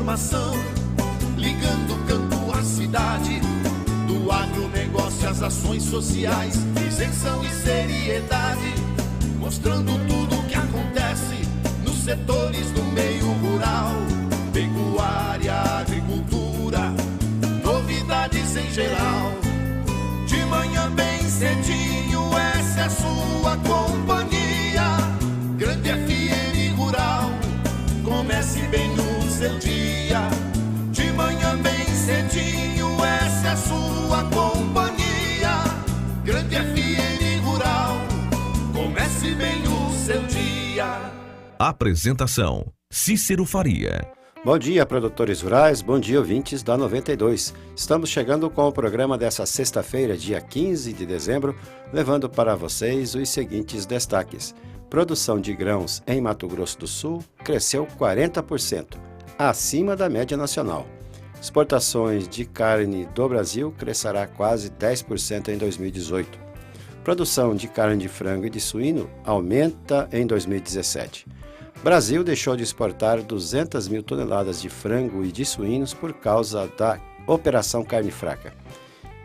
informação, ligando o campo à cidade, do agronegócio às ações sociais, isenção e seriedade, mostrando tudo o que acontece nos setores do meio rural, pecuária, agricultura, novidades em geral. De manhã bem cedinho, essa é a sua companhia, Grande FM Rural, comece bem o seu dia. De manhã bem cedinho, essa é a sua companhia, Grande FM Rural, comece bem o seu dia. Apresentação: Cícero Faria. Bom dia, produtores rurais, bom dia, ouvintes da 92. Estamos chegando com o programa dessa sexta-feira, dia 15 de dezembro, levando para vocês os seguintes destaques. Produção de grãos em Mato Grosso do Sul cresceu 40%, acima da média nacional. Exportações de carne do Brasil crescerá quase 10% em 2018. Produção de carne de frango e de suíno aumenta em 2017. Brasil deixou de exportar 200 mil toneladas de frango e de suínos por causa da Operação Carne Fraca.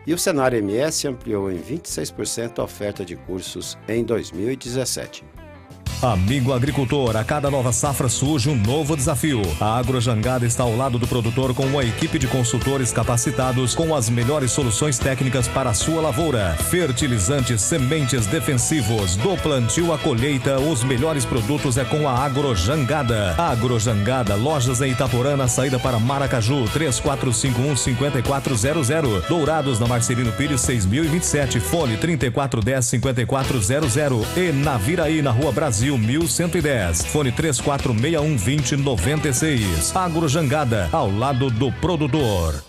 E o Senar MS ampliou em 26% a oferta de cursos em 2017. Amigo agricultor, a cada nova safra surge um novo desafio. A Agrojangada está ao lado do produtor com uma equipe de consultores capacitados com as melhores soluções técnicas para a sua lavoura. Fertilizantes, sementes defensivos, do plantio à colheita, os melhores produtos é com a Agrojangada. Agrojangada, lojas em Itaporã, na saída para Maracaju, 3451-5400. Dourados, na Marcelino Pires, 6027, fone 3410-5400. E na Viraí, na Rua Brasil, 1110, fone 3461-2096. Agrojangada, ao lado do produtor.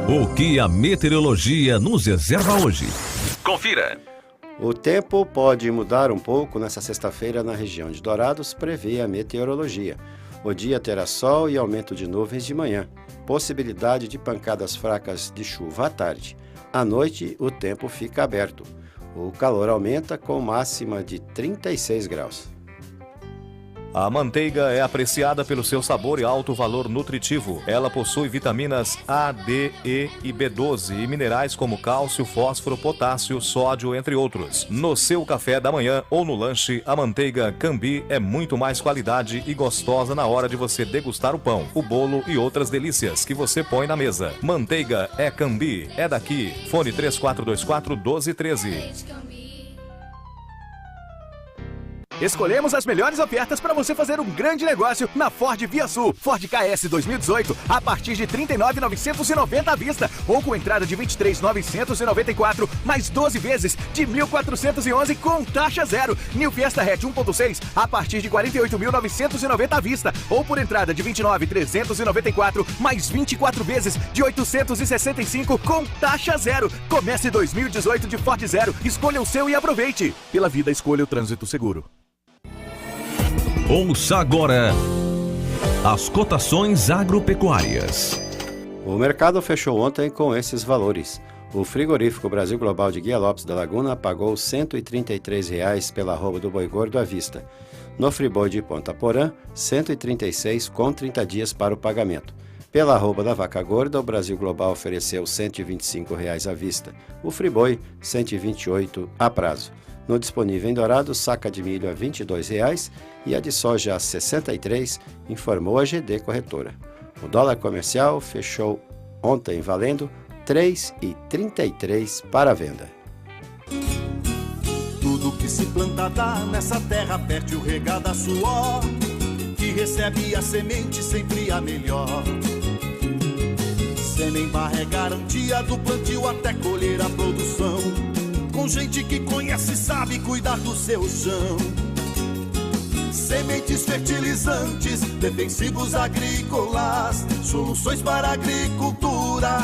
O que a meteorologia nos reserva hoje? Confira! O tempo pode mudar um pouco nessa sexta-feira na região de Dourados, prevê a meteorologia. O dia terá sol e aumento de nuvens de manhã. Possibilidade de pancadas fracas de chuva à tarde. À noite, o tempo fica aberto. O calor aumenta com máxima de 36 graus. A manteiga é apreciada pelo seu sabor e alto valor nutritivo. Ela possui vitaminas A, D, E e B12 e minerais como cálcio, fósforo, potássio, sódio, entre outros. No seu café da manhã ou no lanche, a manteiga Cambi é muito mais qualidade e gostosa na hora de você degustar o pão, o bolo e outras delícias que você põe na mesa. Manteiga é Cambi, é daqui. Fone 3424-1213. Escolhemos as melhores ofertas para você fazer um grande negócio na Ford Via Sul. Ford KS 2018 a partir de R$ 39.990 à vista ou com entrada de R$ 23.994 mais 12 vezes de R$ 1.411 com taxa zero. New Fiesta Hatch 1.6 a partir de R$ 48.990 à vista ou por entrada de R$ 29.394 mais 24 vezes de R$ 865 com taxa zero. Comece 2018 de Ford Zero. Escolha o seu e aproveite. Pela vida, escolha o trânsito seguro. Ouça agora as cotações agropecuárias. O mercado fechou ontem com esses valores. O frigorífico Brasil Global de Guia Lopes da Laguna pagou R$ 133 pela arroba do boi gordo à vista. No Friboi de Ponta Porã, R$ 136 com 30 dias para o pagamento. Pela arroba da vaca gorda, o Brasil Global ofereceu R$ 125 à vista. O Friboi, R$ 128 a prazo. No disponível em Dourados, saca de milho a R$ 22 e a de soja a R$ 63, informou a GD Corretora. O dólar comercial fechou ontem valendo R$ 3,33 para a venda. Tudo que se planta dá nessa terra fértil regada a suor, que recebe a semente sempre a melhor. Semembar é garantia do plantio até colher a produção, com gente que conhece e sabe cuidar do seu chão. Sementes, fertilizantes, defensivos agrícolas, soluções para a agricultura,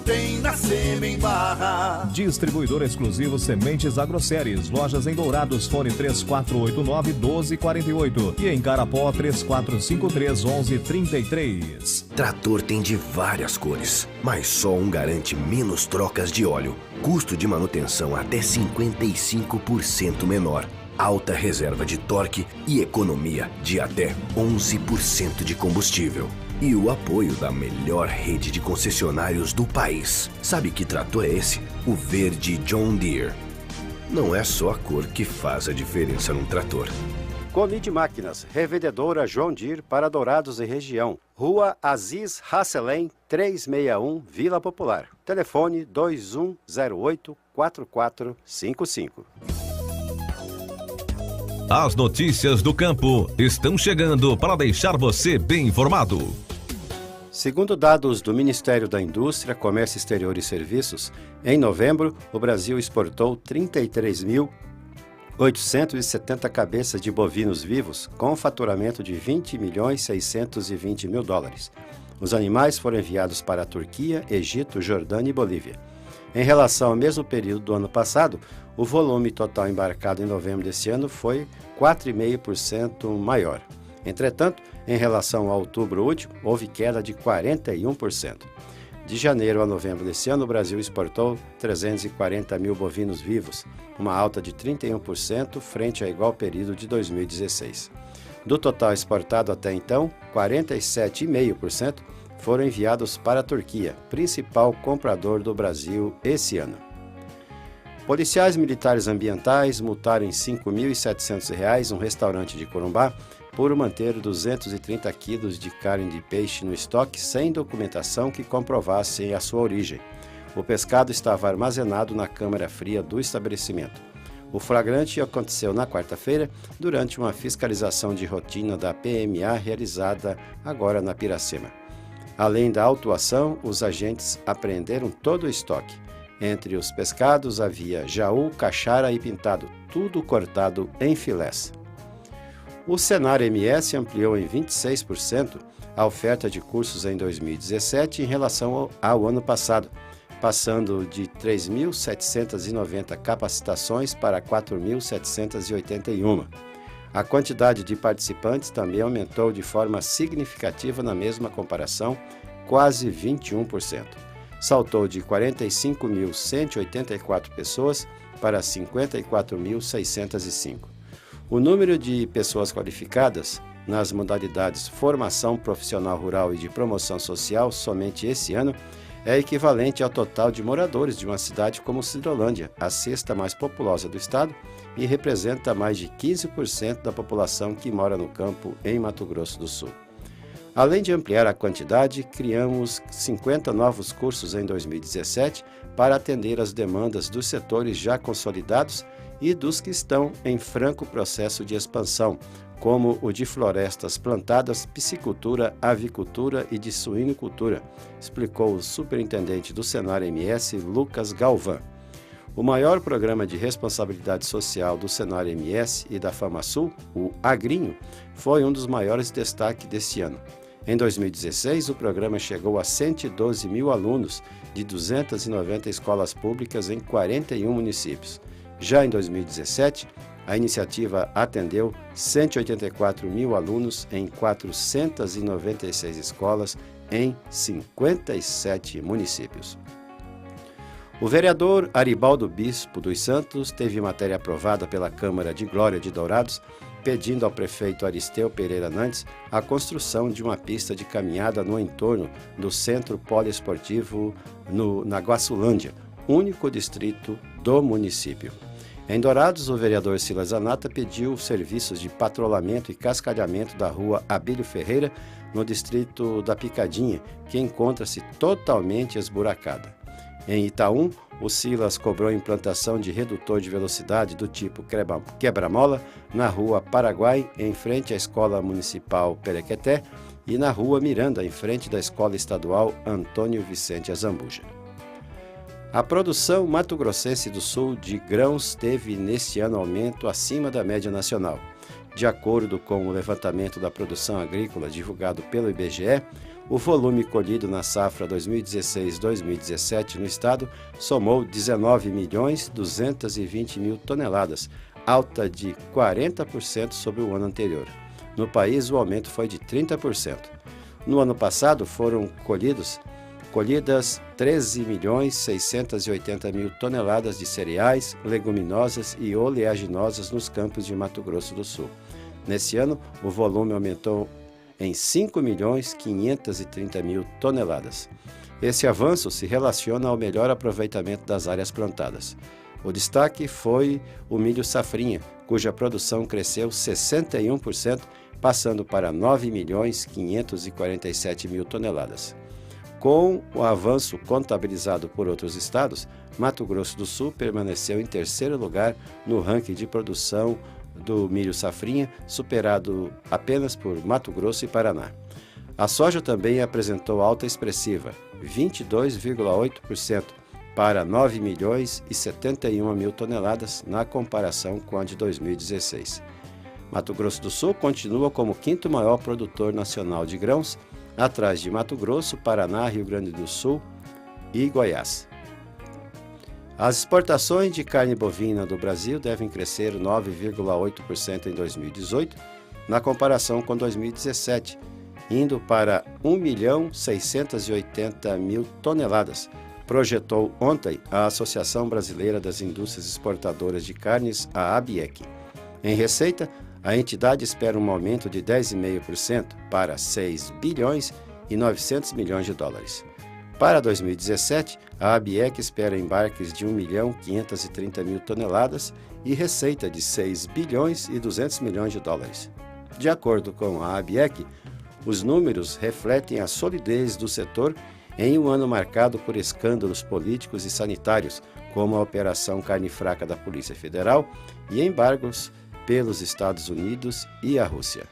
tem na Semembar. Distribuidor exclusivo Sementes Agroséries. Lojas em Dourados, fone 3489-1248 e em Carapó 3453-1133. Trator tem de várias cores, mas só um garante menos trocas de óleo, custo de manutenção até 55% menor alta reserva de torque e economia de até 11% de combustível. E o apoio da melhor rede de concessionários do país. Sabe que trator é esse? O verde John Deere. Não é só a cor que faz a diferença num trator. Comide Máquinas, revendedora John Deere para Dourados e região. Rua Aziz Hasselem, 361, Vila Popular. Telefone 2108-4455. As notícias do campo estão chegando para deixar você bem informado. Segundo dados do Ministério da Indústria, Comércio Exterior e Serviços, em novembro, o Brasil exportou 33.870 cabeças de bovinos vivos, com faturamento de 20.620.000 dólares. Os animais foram enviados para a Turquia, Egito, Jordânia e Bolívia. Em relação ao mesmo período do ano passado, o volume total embarcado em novembro desse ano foi 4,5% maior. Entretanto, em relação ao outubro último, houve queda de 41%. De janeiro a novembro desse ano, o Brasil exportou 340 mil bovinos vivos, uma alta de 31% frente ao igual período de 2016. Do total exportado até então, 47,5% foram enviados para a Turquia, principal comprador do Brasil esse ano. Policiais militares ambientais multaram em R$ 5.700 um restaurante de Corumbá por manter 230 quilos de carne de peixe no estoque sem documentação que comprovasse a sua origem. O pescado estava armazenado na câmara fria do estabelecimento. O flagrante aconteceu na quarta-feira, durante uma fiscalização de rotina da PMA realizada agora na Piracema. Além da autuação, os agentes apreenderam todo o estoque. Entre os pescados havia jaú, caixara e pintado, tudo cortado em filés. O Senar MS ampliou em 26% a oferta de cursos em 2017 em relação ao ano passado, passando de 3.790 capacitações para 4.781. A quantidade de participantes também aumentou de forma significativa na mesma comparação, quase 21%. Saltou de 45.184 pessoas para 54.605. O número de pessoas qualificadas nas modalidades Formação Profissional Rural e de Promoção Social somente esse ano é equivalente ao total de moradores de uma cidade como Cidrolândia, a sexta mais populosa do estado, e representa mais de 15% da população que mora no campo em Mato Grosso do Sul. Além de ampliar a quantidade, criamos 50 novos cursos em 2017 para atender às demandas dos setores já consolidados e dos que estão em franco processo de expansão, como o de florestas plantadas, piscicultura, avicultura e de suinicultura, explicou o superintendente do Senar MS, Lucas Galvão. O maior programa de responsabilidade social do Senar MS e da FamaSul, o Agrinho, foi um dos maiores destaques deste ano. Em 2016, o programa chegou a 112 mil alunos de 290 escolas públicas em 41 municípios. Já em 2017, a iniciativa atendeu 184 mil alunos em 496 escolas em 57 municípios. O vereador Aribaldo Bispo dos Santos teve matéria aprovada pela Câmara de Glória de Dourados, pedindo ao prefeito Aristeu Pereira Nantes a construção de uma pista de caminhada no entorno do Centro Poliesportivo na Guaçulândia, único distrito do município. Em Dourados, o vereador Silas Zanata pediu serviços de patrulhamento e cascalhamento da rua Abílio Ferreira, no distrito da Picadinha, que encontra-se totalmente esburacada. Em Itaú, o Silas cobrou a implantação de redutor de velocidade do tipo quebra-mola na rua Paraguai, em frente à Escola Municipal Perequeté, e na rua Miranda, em frente da Escola Estadual Antônio Vicente Azambuja. A produção mato-grossense do Sul de grãos teve neste ano aumento acima da média nacional. De acordo com o levantamento da produção agrícola divulgado pelo IBGE, o volume colhido na safra 2016-2017 no estado somou 19.220.000 toneladas, alta de 40% sobre o ano anterior. No país, o aumento foi de 30%. No ano passado, foram colhidos colhidas 13.680.000 toneladas de cereais, leguminosas e oleaginosas nos campos de Mato Grosso do Sul. Nesse ano, o volume aumentou em 5.530.000 toneladas. Esse avanço se relaciona ao melhor aproveitamento das áreas plantadas. O destaque foi o milho safrinha, cuja produção cresceu 61%, passando para 9.547.000 toneladas. Com o avanço contabilizado por outros estados, Mato Grosso do Sul permaneceu em terceiro lugar no ranking de produção do milho safrinha, superado apenas por Mato Grosso e Paraná. A soja também apresentou alta expressiva, 22,8%, para 9.071.000 toneladas na comparação com a de 2016. Mato Grosso do Sul continua como o quinto maior produtor nacional de grãos, atrás de Mato Grosso, Paraná, Rio Grande do Sul e Goiás. As exportações de carne bovina do Brasil devem crescer 9,8% em 2018, na comparação com 2017, indo para 1.680.000 toneladas, projetou ontem a Associação Brasileira das Indústrias Exportadoras de Carnes, a ABIEC. Em receita, a entidade espera um aumento de 10,5% para 6 bilhões e 900 milhões de dólares. Para 2017, a ABIEC espera embarques de 1.530.000 toneladas e receita de 6 bilhões e 200 milhões de dólares. De acordo com a ABIEC, os números refletem a solidez do setor em um ano marcado por escândalos políticos e sanitários, como a Operação Carne Fraca da Polícia Federal e embargos pelos Estados Unidos e a Rússia.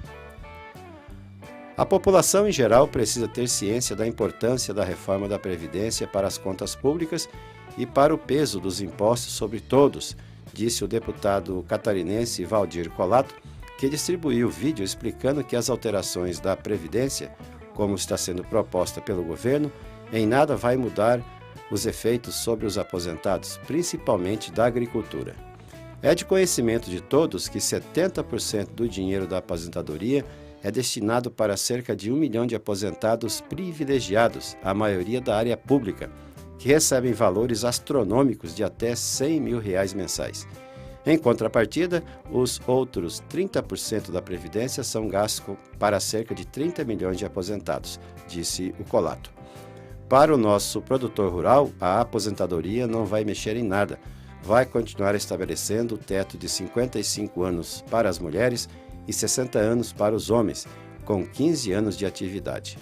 A população em geral precisa ter ciência da importância da reforma da Previdência para as contas públicas e para o peso dos impostos sobre todos, disse o deputado catarinense Valdir Colato, que distribuiu vídeo explicando que as alterações da Previdência, como está sendo proposta pelo governo, em nada vai mudar os efeitos sobre os aposentados, principalmente da agricultura. É de conhecimento de todos que 70% do dinheiro da aposentadoria é destinado para cerca de 1 milhão de aposentados privilegiados, a maioria da área pública, que recebem valores astronômicos de até R$100 mil mensais. Em contrapartida, os outros 30% da Previdência são gastos para cerca de 30 milhões de aposentados, disse o Colato. Para o nosso produtor rural, a aposentadoria não vai mexer em nada. Vai continuar estabelecendo o teto de 55 anos para as mulheres e 60 anos para os homens, com 15 anos de atividade.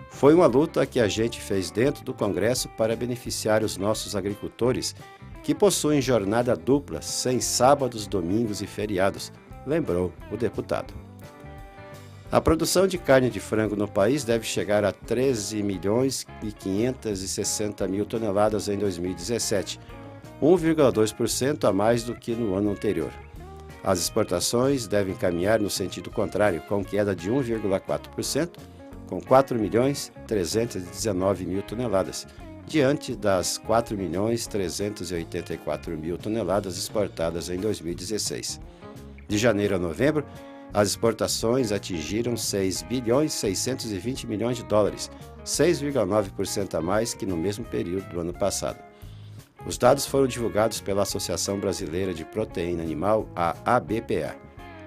Foi uma luta que a gente fez dentro do Congresso para beneficiar os nossos agricultores, que possuem jornada dupla, sem sábados, domingos e feriados, lembrou o deputado. A produção de carne de frango no país deve chegar a 13.560.000 toneladas em 2017, 1,2% a mais do que no ano anterior. As exportações devem caminhar no sentido contrário, com queda de 1,4%, com 4.319.000 toneladas, diante das 4.384.000 toneladas exportadas em 2016. De janeiro a novembro, as exportações atingiram 6 bilhões 620 milhões de dólares, 6,9% a mais que no mesmo período do ano passado. Os dados foram divulgados pela Associação Brasileira de Proteína Animal, a ABPA.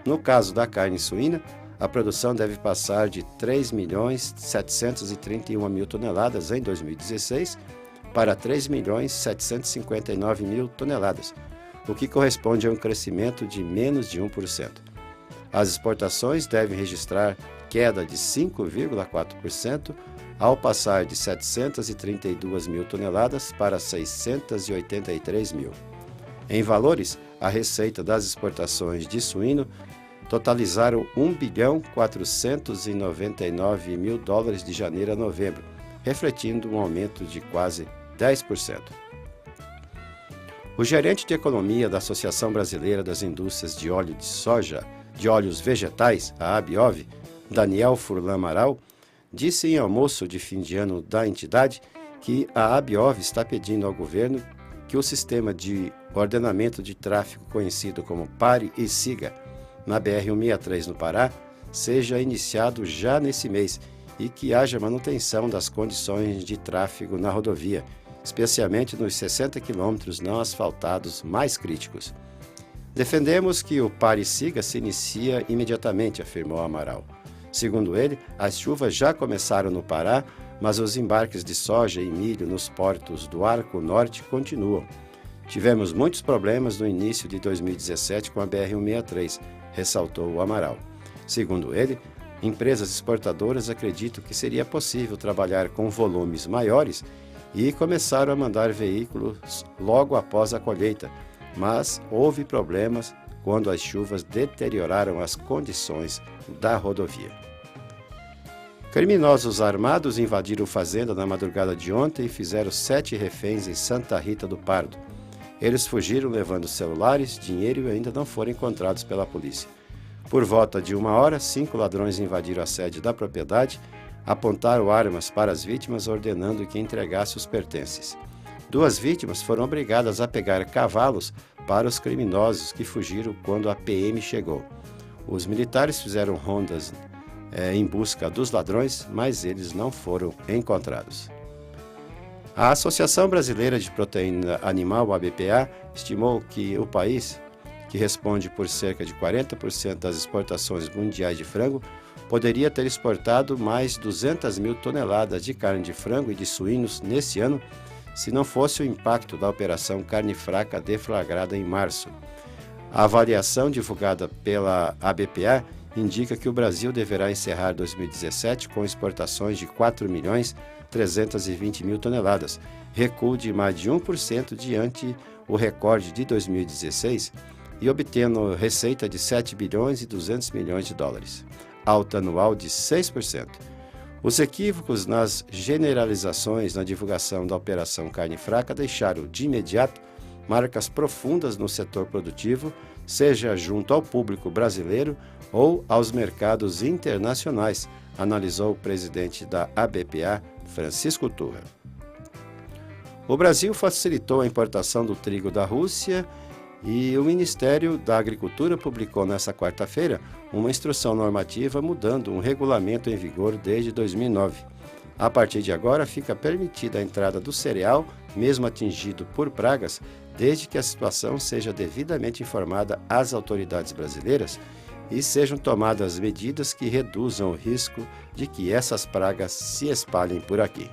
No caso da carne suína, a produção deve passar de 3.731.000 toneladas em 2016 para 3.759.000 toneladas, o que corresponde a um crescimento de menos de 1%. As exportações devem registrar queda de 5,4%, ao passar de 732.000 toneladas para 683.000. Em valores, a receita das exportações de suíno totalizaram 1.499 milhões de dólares de janeiro a novembro, refletindo um aumento de quase 10%. O gerente de economia da Associação Brasileira das Indústrias de Óleo de Soja, de Óleos Vegetais, a ABIOV, Daniel Furlan Amaral, disse em almoço de fim de ano da entidade que a ABIOV está pedindo ao governo que o sistema de ordenamento de tráfego conhecido como Pare e Siga, na BR-163 no Pará, seja iniciado já nesse mês e que haja manutenção das condições de tráfego na rodovia, especialmente nos 60 quilômetros não asfaltados mais críticos. Defendemos que o pare e siga se inicia imediatamente, afirmou Amaral. Segundo ele, as chuvas já começaram no Pará, mas os embarques de soja e milho nos portos do Arco Norte continuam. Tivemos muitos problemas no início de 2017 com a BR-163, ressaltou o Amaral. Segundo ele, empresas exportadoras acreditam que seria possível trabalhar com volumes maiores e começaram a mandar veículos logo após a colheita, mas houve problemas quando as chuvas deterioraram as condições da rodovia. Criminosos armados invadiram fazenda na madrugada de ontem e fizeram 7 reféns em Santa Rita do Pardo. Eles fugiram levando celulares, dinheiro e ainda não foram encontrados pela polícia. Por volta de 1h, 5 ladrões invadiram a sede da propriedade, apontaram armas para as vítimas, ordenando que entregasse os pertences. 2 vítimas foram obrigadas a pegar cavalos para os criminosos que fugiram quando a PM chegou. Os militares fizeram rondas em busca dos ladrões, mas eles não foram encontrados. A Associação Brasileira de Proteína Animal, ABPA, estimou que o país, que responde por cerca de 40% das exportações mundiais de frango, poderia ter exportado mais 200 mil toneladas de carne de frango e de suínos nesse ano, se não fosse o impacto da Operação Carne Fraca deflagrada em março. A avaliação divulgada pela ABPA indica que o Brasil deverá encerrar 2017 com exportações de 4.320.000 toneladas, recuo de mais de 1% diante o recorde de 2016 e obtendo receita de 7 bilhões e 200 milhões de dólares, alta anual de 6%. Os equívocos nas generalizações na divulgação da Operação Carne Fraca deixaram, de imediato, marcas profundas no setor produtivo, seja junto ao público brasileiro ou aos mercados internacionais, analisou o presidente da ABPA, Francisco Turra. O Brasil facilitou a importação do trigo da Rússia e o Ministério da Agricultura publicou nesta quarta-feira uma instrução normativa mudando um regulamento em vigor desde 2009. A partir de agora, fica permitida a entrada do cereal, mesmo atingido por pragas, desde que a situação seja devidamente informada às autoridades brasileiras e sejam tomadas medidas que reduzam o risco de que essas pragas se espalhem por aqui.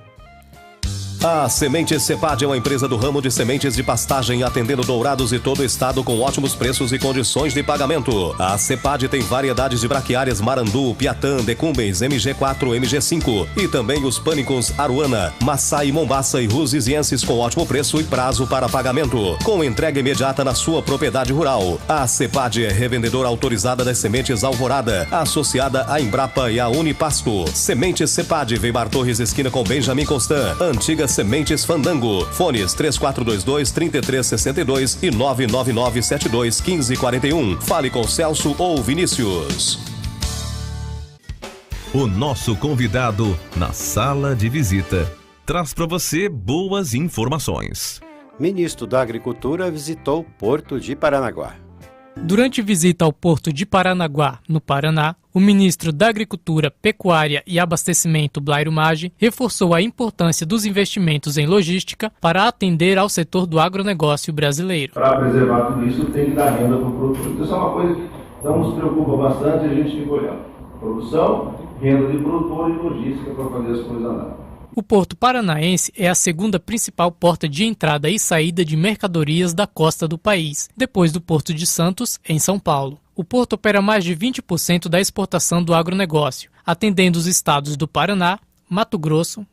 A Sementes Cepad é uma empresa do ramo de sementes de pastagem, atendendo Dourados e todo o estado com ótimos preços e condições de pagamento. A Cepad tem variedades de braquiárias Marandu, Piatã, Decumbens, MG4, MG5 e também os pânicos Aruana, Maçai, Mombaça e Rusizienses com ótimo preço e prazo para pagamento, com entrega imediata na sua propriedade rural. A Cepad é revendedora autorizada das sementes Alvorada, associada à Embrapa e à Unipasto. Sementes Cepad, Weimar Torres, esquina com Benjamin Constant, antiga Sementes Fandango. Fones 3422-3362 e 99972-1541. Fale com Celso ou Vinícius. O nosso convidado na sala de visita traz para você boas informações. Ministro da Agricultura visitou o Porto de Paranaguá. Durante visita ao Porto de Paranaguá, no Paraná, o ministro da Agricultura, Pecuária e Abastecimento, Blairo Maggi, reforçou a importância dos investimentos em logística para atender ao setor do agronegócio brasileiro. Para preservar tudo isso, tem que dar renda para o produtor. Então, isso é uma coisa que não nos preocupa bastante e a gente fica olhando. Produção, renda de produtor e logística para fazer as coisas andarem. O Porto Paranaense é a segunda principal porta de entrada e saída de mercadorias da costa do país, depois do Porto de Santos, em São Paulo. O porto opera mais de 20% da exportação do agronegócio, atendendo os estados do Paraná, Mato Grosso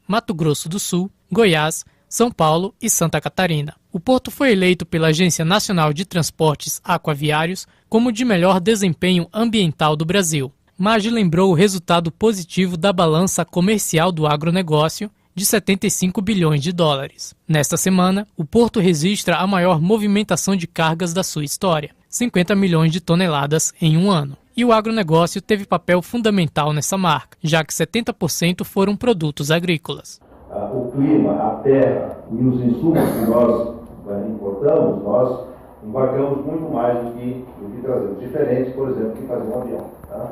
do Sul, Goiás, São Paulo e Santa Catarina. O porto foi eleito pela Agência Nacional de Transportes Aquaviários como de melhor desempenho ambiental do Brasil. Maggi lembrou o resultado positivo da balança comercial do agronegócio, de 75 bilhões de dólares. Nesta semana, o porto registra a maior movimentação de cargas da sua história, 50 milhões de toneladas em um ano. E o agronegócio teve papel fundamental nessa marca, já que 70% foram produtos agrícolas. O clima, a terra e os insumos que nós importamos, nós embarcamos muito mais do que trazemos. Diferente, por exemplo, de fazer um avião. Tá?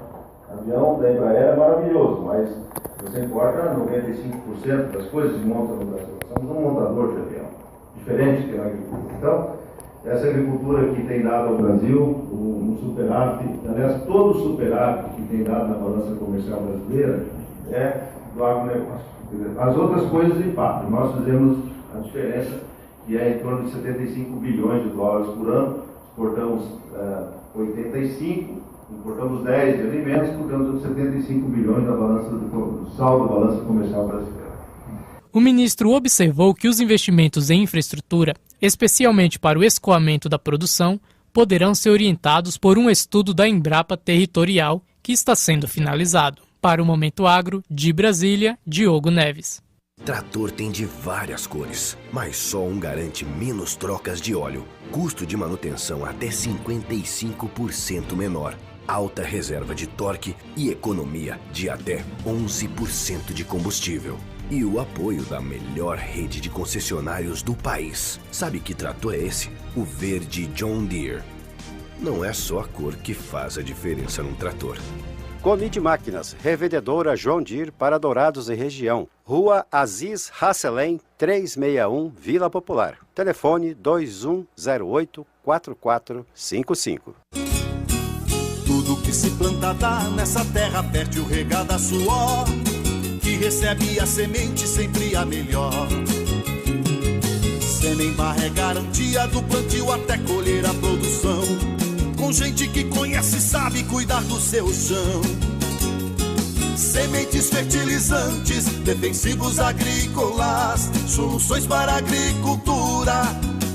O avião da Embraer é maravilhoso, mas Você importa 95% das coisas e monta no Brasil. Somos um montador de avião, diferente que a agricultura. Então, essa agricultura que tem dado ao Brasil um superávit, aliás, todo o superávit que tem dado na balança comercial brasileira é do agronegócio. As outras coisas empatam. Nós fizemos a diferença, que é em torno de 75 bilhões de dólares por ano, exportamos 85, importamos 10 de alimentos, portanto 75 bilhões do saldo da balança comercial brasileira. O ministro observou que os investimentos em infraestrutura, especialmente para o escoamento da produção, poderão ser orientados por um estudo da Embrapa Territorial que está sendo finalizado. Para o Momento Agro, de Brasília, Diogo Neves. Trator tem de várias cores, mas só um garante menos trocas de óleo, custo de manutenção até 55% menor, alta reserva de torque e economia de até 11% de combustível. E o apoio da melhor rede de concessionários do país. Sabe que trator é esse? O verde John Deere. Não é só a cor que faz a diferença num trator. Comid Máquinas, revendedora John Deere para Dourados e região. Rua Aziz Hasselem, 361, Vila Popular. Telefone 2108-4455. Tudo que se planta dá nessa terra fértil regada a suor, que recebe a semente sempre a melhor. Semear é garantia do plantio até colher a produção, com gente que conhece e sabe cuidar do seu chão. Sementes, fertilizantes, defensivos agrícolas, soluções para a agricultura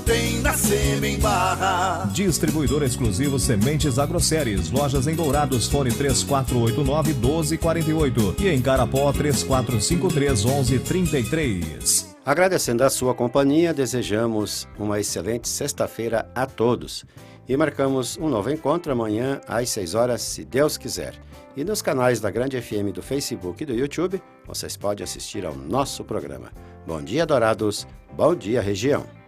tem na Sêmen Barra. Distribuidor exclusivo Sementes Agroséries. Lojas em Dourados, fone 3489-1248 e em Carapó 3453-1133. Agradecendo a sua companhia, desejamos uma excelente sexta-feira a todos. E marcamos um novo encontro amanhã às 6 horas, se Deus quiser. E nos canais da Grande FM do Facebook e do YouTube, vocês podem assistir ao nosso programa. Bom dia, Dourados. Bom dia, região.